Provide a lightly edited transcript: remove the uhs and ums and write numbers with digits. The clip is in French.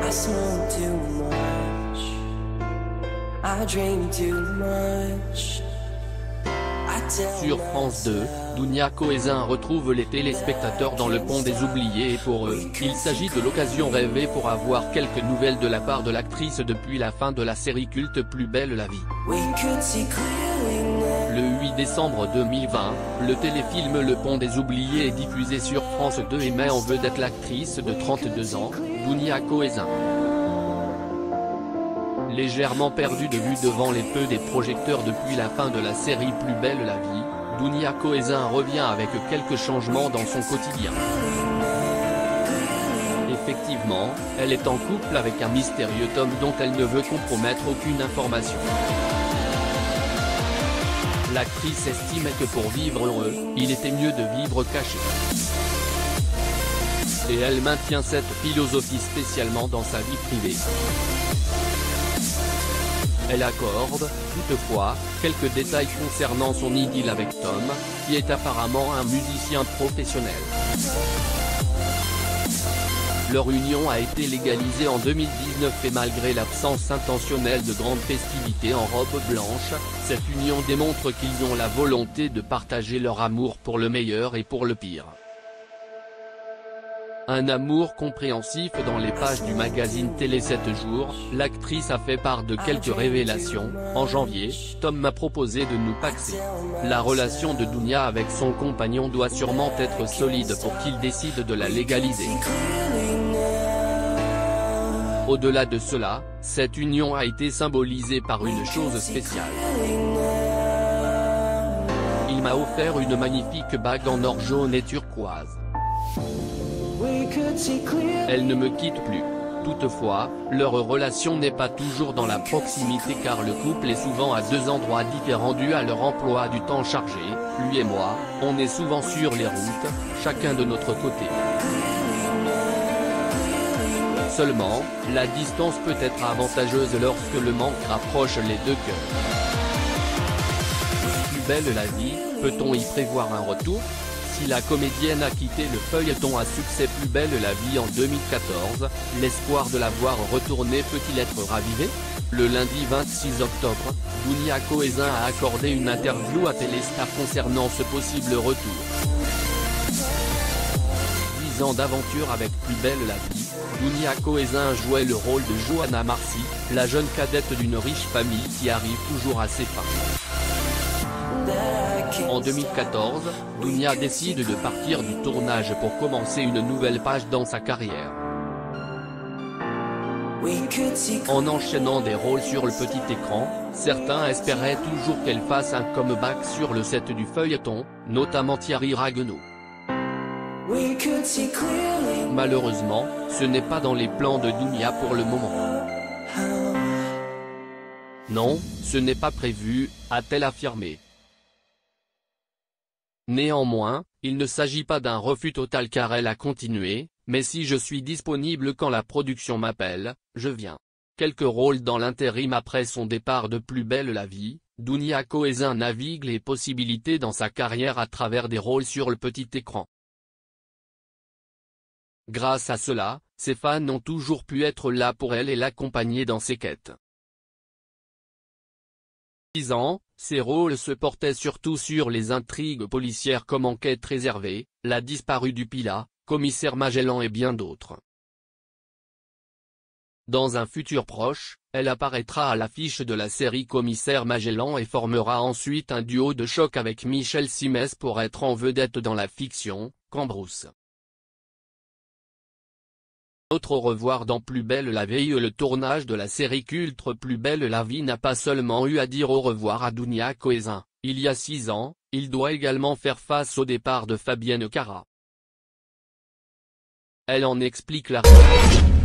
I smoke too much, I drink too much. Sur France 2, Dounia Cohézin retrouve les téléspectateurs dans le pont des oubliés et pour eux, il s'agit de l'occasion rêvée pour avoir quelques nouvelles de la part de l'actrice depuis la fin de la série culte Plus belle la vie. Le 8 décembre 2020, le téléfilm Le Pont des oubliés est diffusé sur France 2 et met en vedette l'actrice de 32 ans, Dounia Cohézin. Légèrement perdue de vue devant les feux des projecteurs depuis la fin de la série Plus belle la vie, Dounia Cohézin revient avec quelques changements dans son quotidien. Effectivement, elle est en couple avec un mystérieux homme dont elle ne veut compromettre aucune information. L'actrice estime que pour vivre heureux, il était mieux de vivre caché. Et elle maintient cette philosophie spécialement dans sa vie privée. Elle accorde, toutefois, quelques détails concernant son idylle avec Tom, qui est apparemment un musicien professionnel. Leur union a été légalisée en 2019 et malgré l'absence intentionnelle de grandes festivités en robe blanche, cette union démontre qu'ils ont la volonté de partager leur amour pour le meilleur et pour le pire. Un amour compréhensif. Dans les pages du magazine Télé 7 jours, l'actrice a fait part de quelques révélations. En janvier, Tom m'a proposé de nous paxer. La relation de Dounia avec son compagnon doit sûrement être solide pour qu'il décide de la légaliser. Au-delà de cela, cette union a été symbolisée par une chose spéciale. Il m'a offert une magnifique bague en or jaune et turquoise. Elle ne me quitte plus. Toutefois, leur relation n'est pas toujours dans la proximité car le couple est souvent à deux endroits différents dû à leur emploi du temps chargé. Lui et moi, on est souvent sur les routes, chacun de notre côté. Seulement, la distance peut être avantageuse lorsque le manque rapproche les deux cœurs. Plus belle la vie, peut-on y prévoir un retour ? Si la comédienne a quitté le feuilleton à succès Plus belle la vie en 2014, l'espoir de la voir retourner peut-il être ravivé ? Le lundi 26 octobre, Dounia Cohézin a accordé une interview à Téléstar concernant ce possible retour. 10 ans d'aventure avec Plus belle la vie, Dounia Cohézin jouait le rôle de Johanna Marcy, la jeune cadette d'une riche famille qui arrive toujours à ses fins. En 2014, Dounia décide de partir du tournage pour commencer une nouvelle page dans sa carrière. En enchaînant des rôles sur le petit écran, certains espéraient toujours qu'elle fasse un comeback sur le set du feuilleton, notamment Thierry Ragueneau. Malheureusement, ce n'est pas dans les plans de Dounia pour le moment. Non, ce n'est pas prévu, a-t-elle affirmé. Néanmoins, il ne s'agit pas d'un refus total car elle a continué, mais si je suis disponible quand la production m'appelle, je viens. Quelques rôles dans l'intérim après son départ de Plus belle la vie, Dounia Cohézin navigue les possibilités dans sa carrière à travers des rôles sur le petit écran. Grâce à cela, ses fans ont toujours pu être là pour elle et l'accompagner dans ses quêtes. 10 ans, ses rôles se portaient surtout sur les intrigues policières comme Enquête réservée, La disparue du Pilat, Commissaire Magellan et bien d'autres. Dans un futur proche, elle apparaîtra à l'affiche de la série Commissaire Magellan et formera ensuite un duo de choc avec Michel Simès pour être en vedette dans la fiction, Cambrousse. Autre au revoir dans Plus belle la vie. Le tournage de la série culte Plus belle la vie n'a pas seulement eu à dire au revoir à Dounia Cohézin. Il y a 6 ans, il doit également faire face au départ de Fabienne Cara. Elle en explique la raison.